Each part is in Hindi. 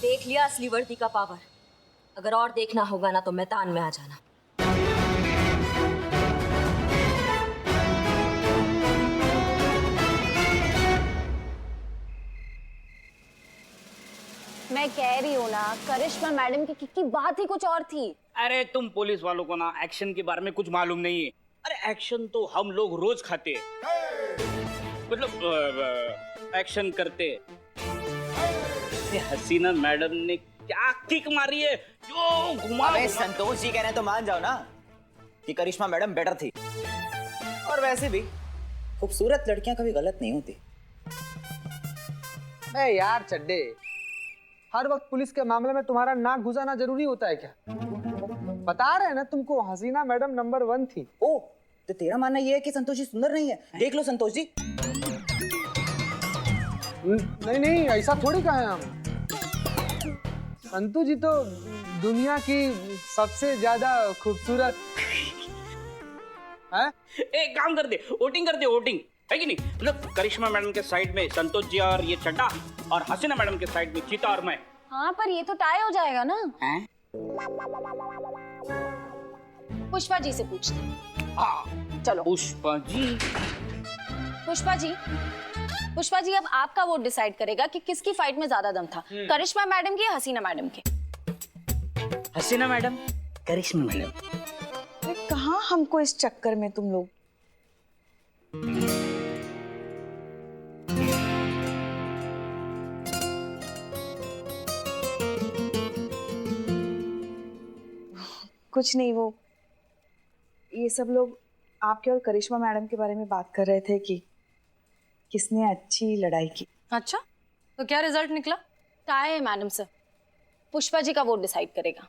देख लिया असली वर्दी का पावर। अगर और देखना होगा ना तो मैदान में आ जाना। मैं कह रही हूँ ना, करिश्मा मैडम की बात ही कुछ और थी। अरे तुम पुलिस वालों को ना एक्शन के बारे में कुछ मालूम नहीं है। अरे एक्शन तो हम लोग रोज खाते हैं, मतलब एक्शन करते। हसीना मैडम ने क्या किक मारी है जो घुमा। अबे संतोष जी कह रहे हैं तो मान जाओ ना कि करिश्मा मैडम बेटर थी। और वैसे भी खूबसूरत लड़कियां कभी गलत नहीं होती। अरे यार चड्डे, हर वक्त पुलिस के मामले में तुम्हारा नाक घुसाना जरूरी होता है क्या? बता रहे हैं ना तुमको, हसीना मैडम नंबर 1 थी। ओ, तो तेरा मानना ये है कि संतोष जी सुंदर नहीं है? देख लो संतोष जी। नहीं नहीं, ऐसा थोड़ी कहा है हम। संतू जी तो दुनिया की सबसे ज्यादा खूबसूरत है। एक काम कर दे, वोटिंग कर दे, वोटिंग है कि नहीं? मतलब करिश्मा मैडम के साइड में संतोष जी और ये चड्डा, और हसीना मैडम के साइड में चीता और मैं। हाँ, पर ये तो टाई हो जाएगा ना। हैं? पुष्पा जी से पूछते हैं। हाँ चलो पुष्पा जी। पुष्पा जी अब आपका वोट डिसाइड करेगा कि किसकी फाइट में ज्यादा दम था, करिश्मा मैडम की या हसीना मैडम के। हसीना मैडम, करिश्मा मैडम। कहाँ हमको इस चक्कर में तुम लोग। कुछ नहीं, वो ये सब लोग आपके और करिश्मा मैडम के बारे में बात कर रहे थे कि किसने अच्छी लड़ाई की। अच्छा, तो क्या रिजल्ट निकला? टाई है मैडम सर। पुष्पा जी का वोट डिसाइड करेगा।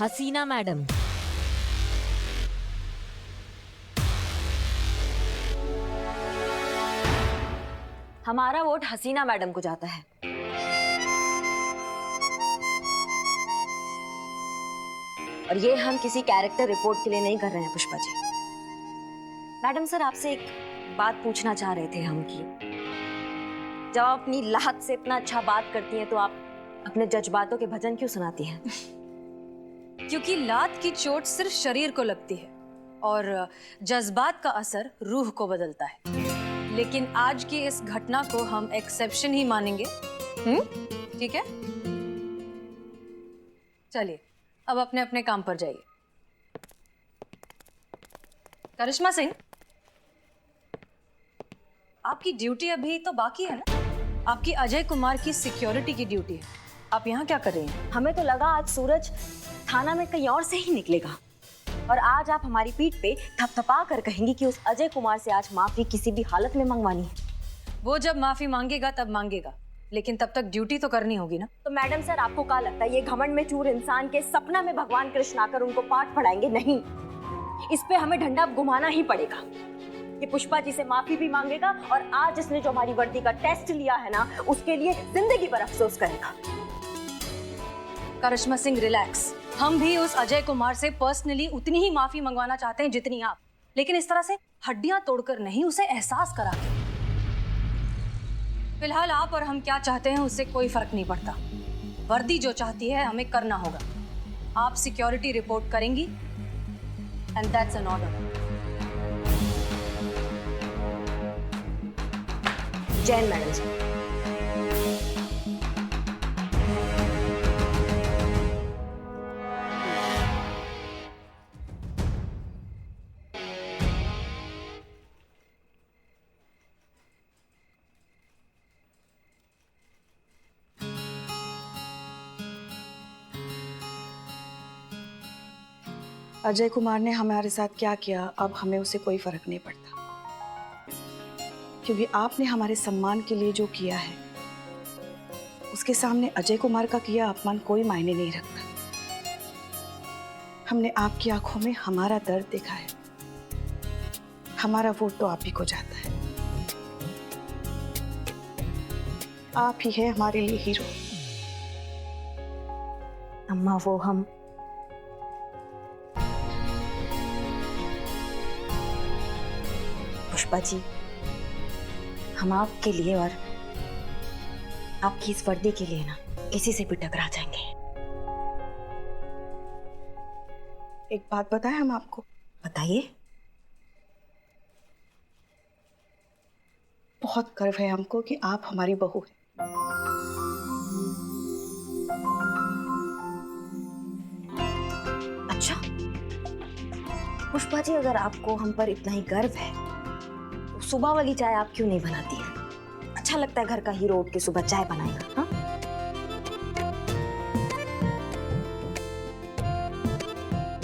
हसीना मैडम। हमारा वोट हसीना मैडम को जाता है। और ये हम किसी कैरेक्टर रिपोर्ट के लिए नहीं कर रहे हैं पुष्पा जी। मैडम सर, आपसे एक बात पूछना चाह रहे थे हम कि जब आप अपनी लाहत से इतना अच्छा बात करती हैं तो आप अपने जज्बातों के भजन क्यों सुनाती हैं? क्योंकि लात की चोट सिर्फ शरीर को लगती है और जज्बात का असर रूह को बदलता है। लेकिन आज की इस घटना को हम एक्सेप्शन ही मानेंगे। ठीक है, चलिए अब अपने अपने काम पर जाइए। करिश्मा सिंह, आपकी ड्यूटी अभी तो बाकी है ना? आपकी अजय कुमार की सिक्योरिटी की ड्यूटी है। आप यहाँ क्या कर रही हैं? हमें तो लगा आज सूरज थाना में कहीं और से ही निकलेगा और आज आप हमारी पीठ पे थपथपा कर कहेंगी कि उस अजय कुमार से आज माफी किसी भी हालत में मंगवानी है। वो जब माफी मांगेगा तब मांगेगा, लेकिन तब तक ड्यूटी तो करनी होगी ना। तो मैडम सर, आपको क्या लगता है ये घमंड में चूर इंसान के सपना में भगवान कृष्ण आकर उनको पाठ पढ़ाएंगे? नहीं, इस पे हमें डंडा घुमाना ही पड़ेगा। ये पुष्पा जी से माफी भी मांगेगा और आज इसने जो हमारी वर्दी का टेस्ट लिया है ना, उसके लिए जिंदगी भर अफसोस करेगा। करिश्मा सिंह, रिलैक्स। हम भी उस अजय कुमार से पर्सनली उतनी ही माफी मंगवाना चाहते हैं जितनी आप, लेकिन इस तरह से हड्डियां तोड़कर नहीं, उसे एहसास करा के। फिलहाल आप और हम क्या चाहते हैं उससे कोई फर्क नहीं पड़ता। वर्दी जो चाहती है हमें करना होगा। आप सिक्योरिटी रिपोर्ट करेंगी and that's an order. Jain madam ji, Ajay Kumar ने हमारे साथ क्या किया अब हमें उसे कोई फर्क नहीं पड़ता, क्योंकि आपने हमारे सम्मान के लिए जो किया है उसके सामने अजय कुमार का किया अपमान कोई मायने नहीं रखता। हमने आपकी आंखों में हमारा दर्द देखा है, हमारा वोट तो आप ही को जाता है। आप ही है हमारे लिए हीरो। अम्मा वो हम पुष्पा जी, हम आपके लिए और आपकी इस वर्दी के लिए ना किसी से भी टकरा जाएंगे। एक बात बताएं हम आपको? बताइए। बहुत गर्व है हमको कि आप हमारी बहू हैं। अच्छा पुष्पा जी, अगर आपको हम पर इतना ही गर्व है तो सुबह वाली चाय आप क्यों नहीं बनाती है? अच्छा लगता है घर का हीरो उठ के सुबह चाय बनाएगा। हाँ,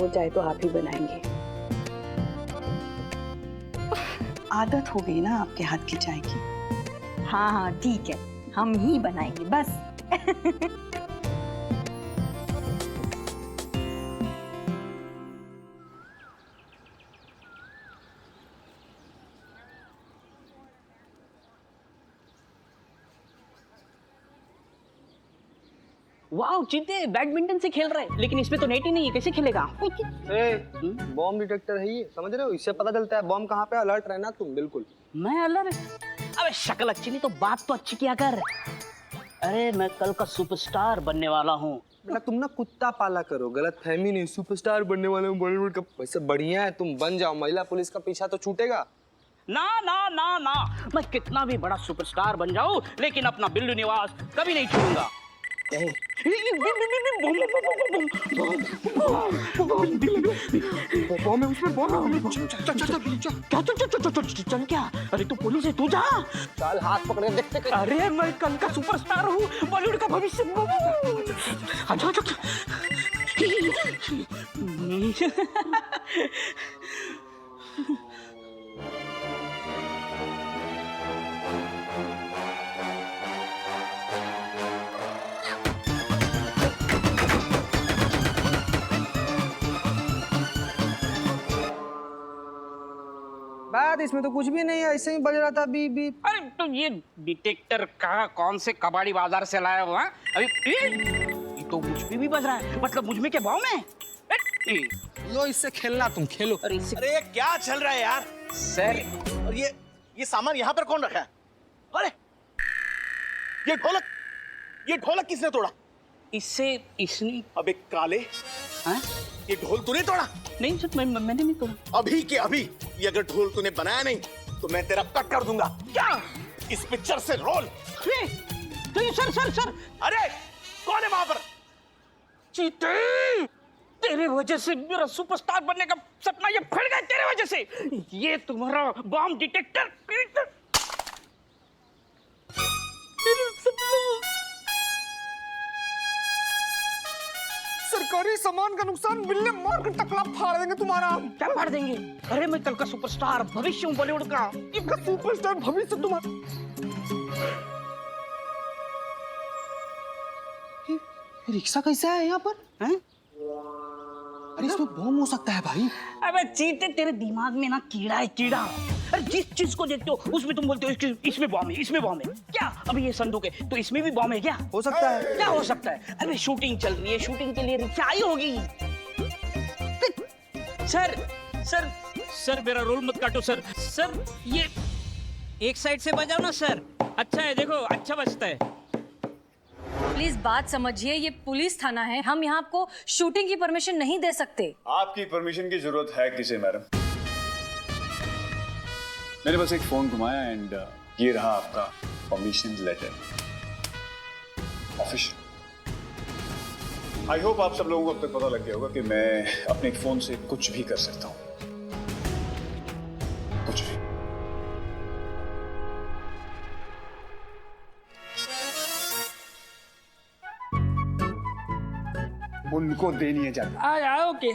वो चाय तो आप ही बनाएंगे। आदत हो गई ना आपके हाथ की चाय की। हाँ हाँ ठीक है, हम ही बनाएंगे बस। वाह चीते बैडमिंटन से खेल रहे हैं, लेकिन इसमें तो नेट ही नहीं है, कैसे खेलेगा? बॉम्ब डिटेक्टर है ये, समझ रहे हो? इससे पता चलता है बॉम्ब कहाँ पे। अलर्ट रहना तुम बिल्कुल। मैं अलर्ट? अबे शक्ल अच्छी नहीं तो बात तो अच्छी किया कर। अरे मैं कल का सुपरस्टार बनने वाला हूँ। बेटा तुम ना कुत्ता पाला करो, गलत फहमी नहीं। सुपरस्टार बनने वाले हूँ बॉलीवुड का। वैसे बढ़िया है, तुम बन जाओ, महिला पुलिस का पीछा तो छूटेगा। ना ना ना ना, मैं कितना भी बड़ा सुपरस्टार बन जाऊं लेकिन अपना बिल्लू निवास कभी नहीं छोड़ूंगा। चल क्या? अरे तू पुलिस है, तू जा। चल हाथ पकड़े देखते कर। अरे मैं कल का सुपरस्टार हूँ, बॉलीवुड का भविष्य। अच्छा अच्छा। बात इसमें तो कुछ भी नहीं है, ऐसे ही बज रहा था बीप बीप। अरे तो ये डिटेक्टर का कौन से कबाड़ी बाजार से लाया हुआ है? अभी ये तो मुझ पे भी बज रहा है, मतलब मुझ में क्या भाव में? लो इससे खेलना, तुम खेलो। अरे इससे अरे ये क्या चल रहा है यार? सर, और ये सामान यहाँ पर कौन रखा है? अरे ये ढोलक किसने तोड़ा? इससे इसने। अबे काले, हाँ? ये ढोल तूने तोड़ा? नहीं सर, मैंने नहीं तोड़ा। अभी के अभी ये अगर ढोल तूने बनाया नहीं तो मैं तेरा कट कर दूंगा। क्या? इस पिक्चर से रोल। तो ये सर। अरे कौन है वहां पर? चीते, तेरे वजह से मेरा सुपरस्टार बनने का सपना ये फट गया तेरे वजह से। ये तुम्हारा बॉम्ब डिटेक्टर सरकारी सामान का नुकसान, बिल्ले मार कर टकला फाड़ देंगे तुम्हारा। क्या फाड़ देंगे? अरे मैं कल का सुपरस्टार भविष्य हूँ बॉलीवुड का। ये सुपरस्टार भविष्य तुम्हारा। रिक्शा कैसे है यहाँ पर? हैं? अरे इसमें बॉम्ब हो सकता है भाई। अबे चीते, तेरे दिमाग में ना कीड़ा है, कीड़ा। अरे जिस चीज को देखते हो उसमें तुम बोलते हो इसमें बॉम्ब है, इसमें बॉम्ब है। क्या अभी ये संदूक है तो इसमें भी बॉम्ब है क्या? हो सकता है। क्या हो सकता है? अरे शूटिंग चल रही है, शूटिंग के लिए रिक्शा आई होगी। सर मेरा रोल मत काटो सर। सर ये एक साइड से बजाओ ना सर। अच्छा है, देखो अच्छा बजता है। प्लीज बात समझिए, ये पुलिस थाना है, हम यहाँ आपको शूटिंग की परमिशन नहीं दे सकते। आपकी परमिशन की जरूरत है किसे मैडम? मैंने बस एक फोन घुमाया एंड ये रहा आपका permission letter, official. I hope आप सब लोगों को अब तक पता लग गया होगा कि मैं अपने फोन से कुछ भी कर सकता हूं, कुछ भी। उनको देनी है जाती। ओके।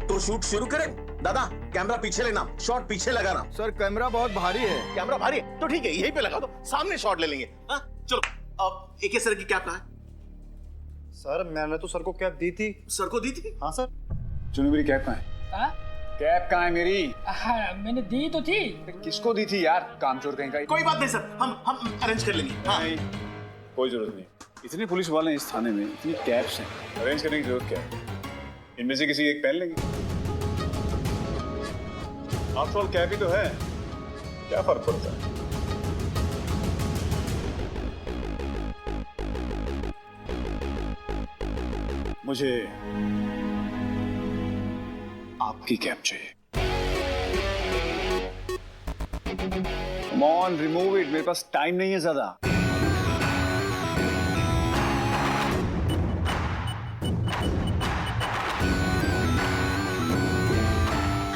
तो शूट शुरू करें? दादा कैमरा पीछे लेना, शॉट पीछे लगाना। सर कैमरा बहुत भारी है। कैमरा भारी है तो ठीक है, यहीं पे लगा दो, सामने शॉट ले लेंगे। हाँ चलो। अब एक सर की कैप कहाँ है? सर मैंने तो सर को कैप दी थी। सर को दी थी? हाँ सर। चुनो मेरी कैप कहाँ है? कैप कहाँ है मेरी? मैंने दी तो थी। किसको दी थी यार, कामचोर कहीं का। कोई बात नहीं सर, हम अरेंज कर लेंगे। हाँ। नहीं, कोई जरूरत नहीं। इतने पुलिस वाले हैं इस थाने में, इतनी कैप्स हैं, अरेंज करने की जरूरत क्या है? इनमें से किसी एक पहन लेंगे। आफ्टर ऑल कैप ही तो है, क्या फर्क पड़ता है? मुझे आपकी कैप चाहिए। कम ऑन, रिमूव इट, मेरे पास टाइम नहीं है ज्यादा।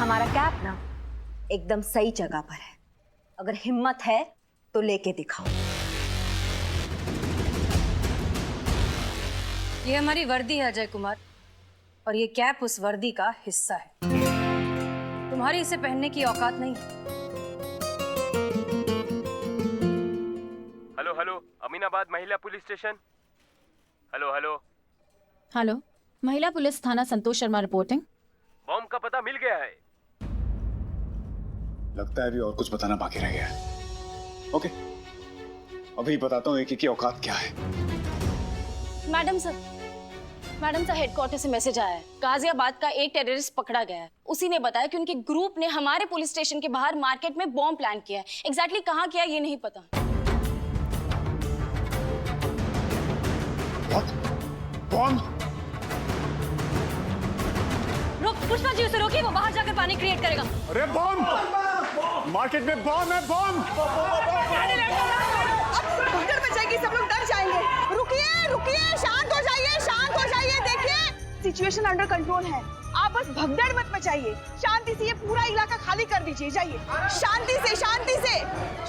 हमारा कैप ना एकदम सही जगह पर है, अगर हिम्मत है तो लेके दिखाओ। ये हमारी वर्दी है अजय कुमार, और ये कैप उस वर्दी का हिस्सा है। तुम्हारी इसे पहनने की औकात नहीं। हेलो हेलो, अमीनाबाद महिला police station. Hello hello hello, महिला पुलिस थाना संतोष शर्मा रिपोर्टिंग। बॉम्ब का पता मिल गया है। लगता है अभी और कुछ बताना बाकी रह गया है। ओके, अभी बताता हूँ एक की औकात क्या है। मैडम सर हेडक्वार्टर से मैसेज आया है, गाजियाबाद का एक टेररिस्ट पकड़ा गया है। उसी ने बताया कि उनके ग्रुप ने हमारे पुलिस स्टेशन के बाहर मार्केट में बॉम्ब प्लान किया है। एग्जैक्टली कहाँ किया ये नहीं पता। बॉम्ब? रुक, पुष्पा जी उसे रोकिए, वो बाहर जाकर पानी क्रिएट करेगा। अरे बॉम्ब! मार्केट में बॉम्ब है, बॉम्ब! भगदड़ मच जाएगी, सब लोग डर जाएंगे। रुकिए रुकिए, शांत हो जाइए, शांत हो जाइए। देखिए सिचुएशन अंडर कंट्रोल है, आप बस भगदड़ मत मचाइए। शांति से ये पूरा इलाका खाली कर दीजिए, जाइए। शांति से शांति से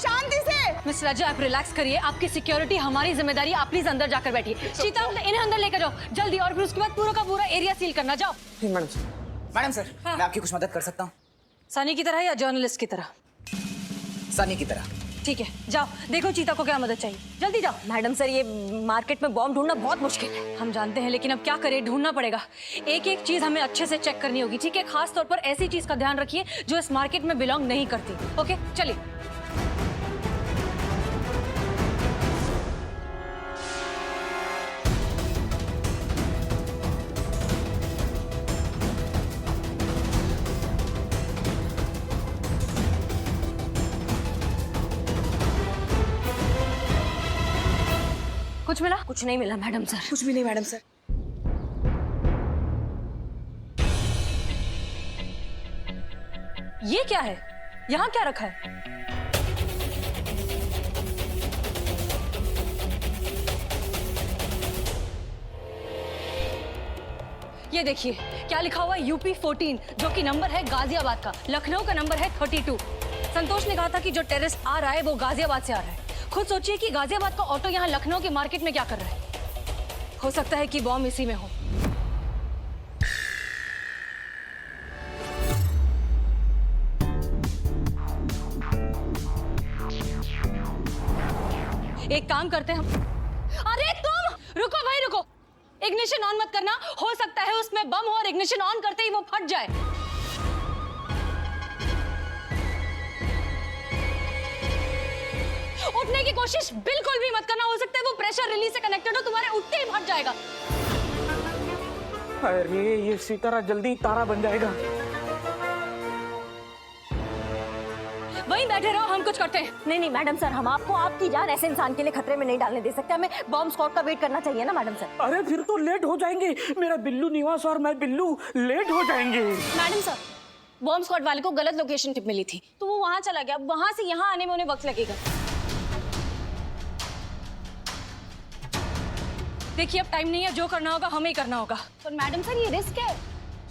शांति से। मिस्टर अजय, आप रिलैक्स करिए, आपकी सिक्योरिटी हमारी जिम्मेदारी। आप प्लीज अंदर जाकर बैठिए। सीता, इन्हें अंदर लेकर जाओ जल्दी, और फिर उसके बाद पूरा का पूरा एरिया सील करना। जाओ। मैडम सर, मैं आपकी कुछ मदद कर सकता हूँ? सनी की तरह या जर्नलिस्ट की तरह? सनी की तरह। ठीक है, जाओ देखो चीता को क्या मदद चाहिए, जल्दी जाओ। मैडम सर, ये मार्केट में बॉम्ब ढूंढना बहुत मुश्किल है। हम जानते हैं, लेकिन अब क्या करें, ढूंढना पड़ेगा। एक एक चीज हमें अच्छे से चेक करनी होगी, ठीक है? खास तौर पर ऐसी चीज का ध्यान रखिए जो इस मार्केट में बिलोंग नहीं करती। ओके, चलिए। कुछ मिला? कुछ नहीं मिला मैडम सर। कुछ भी नहीं मैडम सर। ये क्या है? यहाँ क्या रखा है? ये देखिए, क्या लिखा हुआ है? यूपी 14, जो कि नंबर है गाजियाबाद का। लखनऊ का नंबर है 32। संतोष ने कहा था कि जो टेररिस्ट आ रहा है वो गाजियाबाद से आ रहा है। खुद सोचिए कि गाजियाबाद का ऑटो यहाँ लखनऊ के मार्केट में क्या कर रहा है। हो सकता है कि बॉम्ब इसी में हो। एक काम करते हैं हम। अरे तुम रुको भाई, रुको। इग्निशन ऑन मत करना, हो सकता है उसमें बम हो और इग्निशन ऑन करते ही वो फट जाए। उठने की कोशिश बिल्कुल भी मत करना, हो सकता है वो प्रेशर रिलीज से कनेक्टेड हो, तुम्हारे उठते ही फट जाएगा। अरे ये सितारा जल्दी तारा बन जाएगा। वहीं बैठे रहो, हम कुछ करते हैं। नहीं नहीं मैडम सर, हम आपको आपकी जान ऐसे इंसान के लिए खतरे में नहीं डालने दे सकते। हमें बॉम्ब स्क्वाड का वेट करना चाहिए ना मैडम सर। अरे फिर तो लेट हो जाएंगे, मेरा बिल्लू निवास और मैं बिल्लू लेट हो जाएंगे। मैडम सर, बॉम्ब स्क्वाड वाले को गलत लोकेशन टिप मिली थी तो वो वहां चला गया, वहां से यहाँ आने में उन्हें वक्त लगेगा। देखिए अब टाइम नहीं है, जो करना होगा हमें ही करना होगा। पर मैडम सर ये रिस्क है।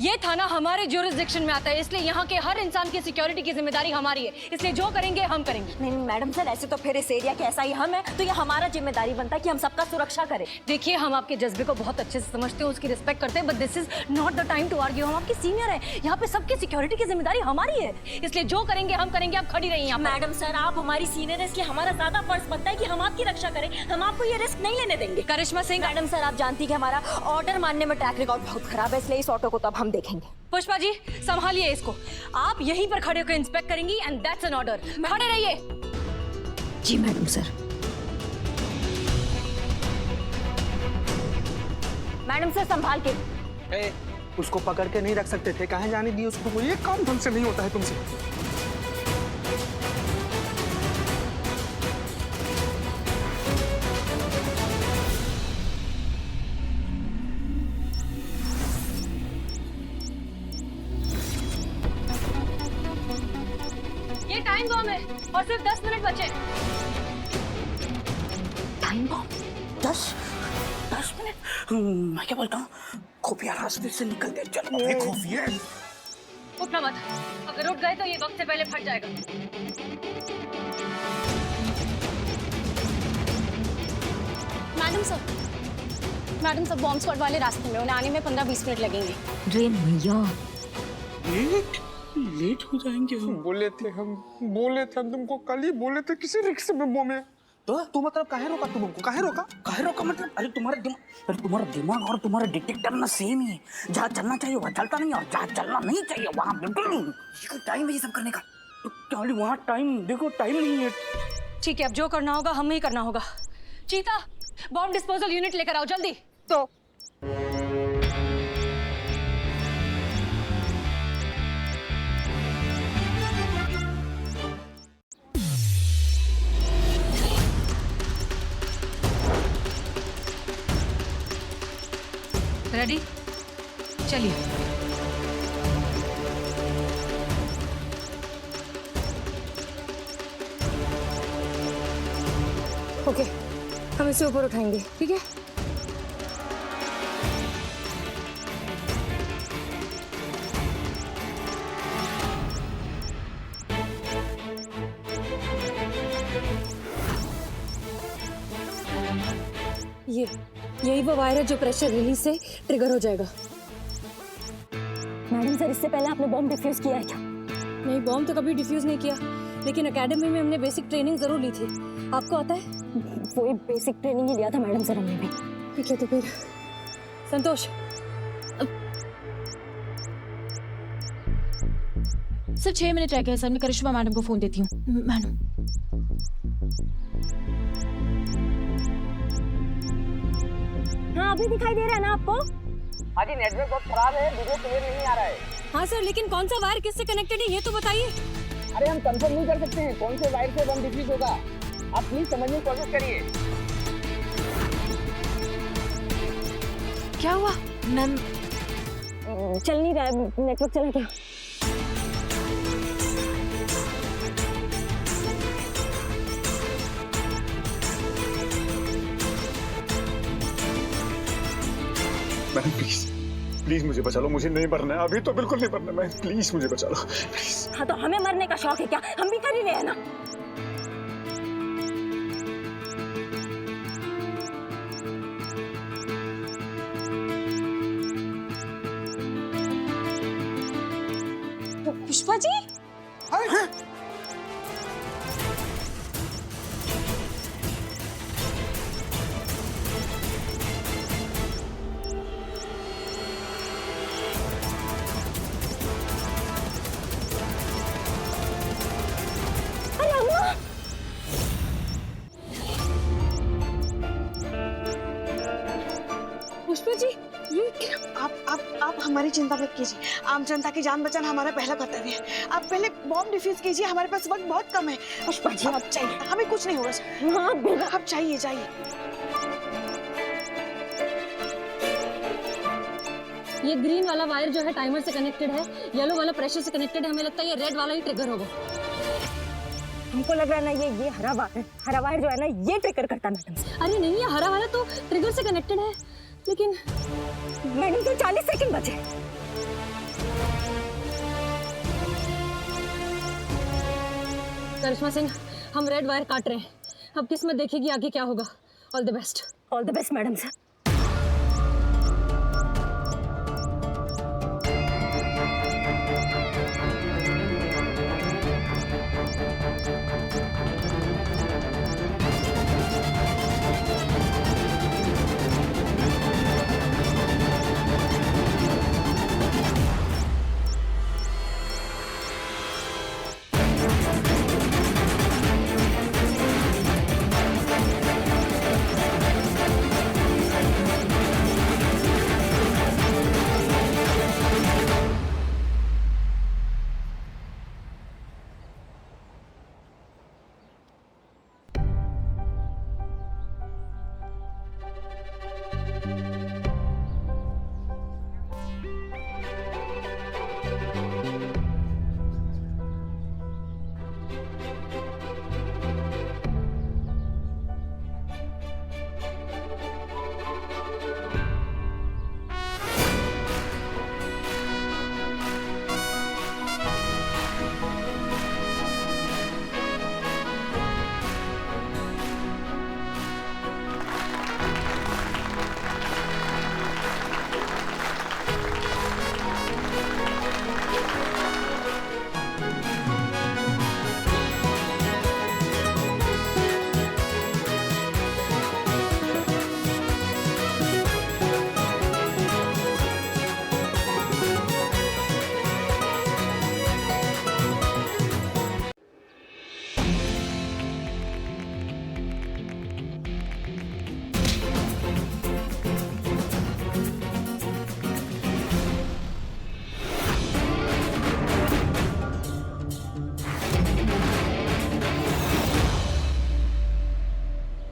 ये थाना हमारे ज्यूरिसडिक्शन में आता है, इसलिए यहाँ के हर इंसान की सिक्योरिटी की जिम्मेदारी हमारी है, इसलिए जो करेंगे हम करेंगे। नहीं मैडम सर, ऐसे तो फिर इस एरिया के ऐसा ही हम है, तो ये हमारा जिम्मेदारी बनता है कि हम सबका सुरक्षा करें। देखिए हम आपके जज्बे को बहुत अच्छे से समझते हैं, उसकी रिस्पेक्ट करते हैं, but this is not the time to argue. हम आपके सीनियर हैं, यहाँ पे सबकी सिक्योरिटी की जिम्मेदारी हमारी है, इसलिए जो करेंगे हम करेंगे। आप खड़ी रहिए यहाँ। मैडम सर, आप हमारी सीनियर है, इसलिए हमारा ज्यादा फर्ज बनता है कि हम आपकी रक्षा करें। हम आपको ये रिस्क नहीं लेने देंगे। करिश्मा सिंह, मैडम सर, आप जानती है कि हमारा ऑर्डर मानने में ट्रैक रिकॉर्ड बहुत खराब है, इसलिए इस ऑटो को तो अब हम देखेंगे। पुष्पा जी संभालिए इसको, आप यहीं पर खड़े होकर इंस्पेक्ट करेंगी एंड दैट्स एन ऑर्डर। खड़े रहिए। जी मैडम सर। मैडम सर संभाल के। उसको पकड़ के नहीं रख सकते थे, कहाँ जाने दी उसको? ये काम ढंग से नहीं होता है तुमसे। ये टाइम बॉम्ब है और सिर्फ 10 मिनट बचे। Time bomb? 10 मिनट? मैं क्या बोलता हूँ, खुफिया रास्ते से निकलते चलो। खुफिया? उठना मत, अगर उठ गए तो ये वक्त से पहले फट जाएगा। मैडम सर बॉम्ब स्क्वाड वाले रास्ते में, उन्हें आने में 15-20 मिनट लगेंगे। ड्रेन भैया लेट हो जाएंगे हम। बोले थे हम तुमको कल ही बोले थे किसी रिक्शे में बम है। तो मतलब काहे रोका तुम हमको? काहे रोका मतलब? अरे तुम्हारा दिमाग और तुम्हारा डिटेक्टर ना सेम ही है। जहाँ चलना चाहिए वहाँ चलता नहीं, और जहाँ चलना नहीं चाहिए वहाँ बिल्कुल नहीं। टाइम है ये सब करने का। तो वहाँ टाइम देखो, टाइम नहीं है। ठीक है, अब जो करना होगा हमें ही करना होगा। चीता, बॉम्ब डिस्पोजल यूनिट लेकर आओ जल्दी। तो रेडी, चलिए। ओके, हम इसे ऊपर उठाएंगे, ठीक है? यही वो वायर है जो प्रेशर रिलीज से ट्रिगर हो जाएगा। मैडम सर, इससे पहले आपने बॉम्ब डिफ्यूज किया है क्या? नहीं, बॉम्ब तो कभी डिफ्यूज नहीं किया, लेकिन एकेडमी में हमने बेसिक ट्रेनिंग जरूर ली थी। आपको आता है? वही बेसिक ट्रेनिंग ही लिया था मैडम सर हमने भी। ठीक है, तो फिर संतोष सिर्फ 6 मिनट रह गए सर। मैं करिश्मा मैडम को फोन देती हूँ। मैडम, हाँ अभी दिखाई दे रहा है ना आपको? हाँ जी, नेटवर्क बहुत खराब है, वीडियो क्लियर नहीं आ रहा है। हाँ सर, लेकिन कौन सा वायर किससे कनेक्टेड है ये तो बताइए। अरे हम कंफर्म नहीं कर सकते हैं कौन से वायर से बम डिफ्यूज होगा। आप प्लीज समझने की कोशिश करिए। क्या हुआ? मैम चल नहीं रहा है, नेटवर्क चला गया। मैडम प्लीज मुझे बचा लो, मुझे नहीं मरना है अभी, तो बिल्कुल नहीं मरना। मैं प्लीज मुझे बचा लो प्लीज। हाँ तो हमें मरने का शौक है क्या? हम भी कर ही रहे हैं ना। पुष्पा जी, पुष्पा जी आप हमारी चिंता मत कीजिए। आम जनता की जान बचाना हमारा पहला कर्तव्य है। आप पहले बॉम्ब डिफ्यूज कीजिए, हमारे पास वक्त बहुत कम है। पुष्पा जी आप चाहिए, हमें कुछ नहीं होगा सर। हाँ बेटा, आप चाहिए जाइए। ये ग्रीन वाला वायर जो है टाइमर से कनेक्टेड है, येलो वाला प्रेशर से कनेक्टेड है। हमें लगता है ये रेड वाला ही ट्रिगर होगा। हमको लग रहा है ना ये हरा वायर जो है ना ये ट्रिगर करता है मैडम। अरे नहीं, ये हरा वाला तो ट्रिगर से कनेक्टेड है, लेकिन मैडम तो 40 सेकंड बचे। करिश्मा सिंह, हम रेड वायर काट रहे हैं। अब किस्मत देखेगी आगे क्या होगा। All the best. All the best madam sir.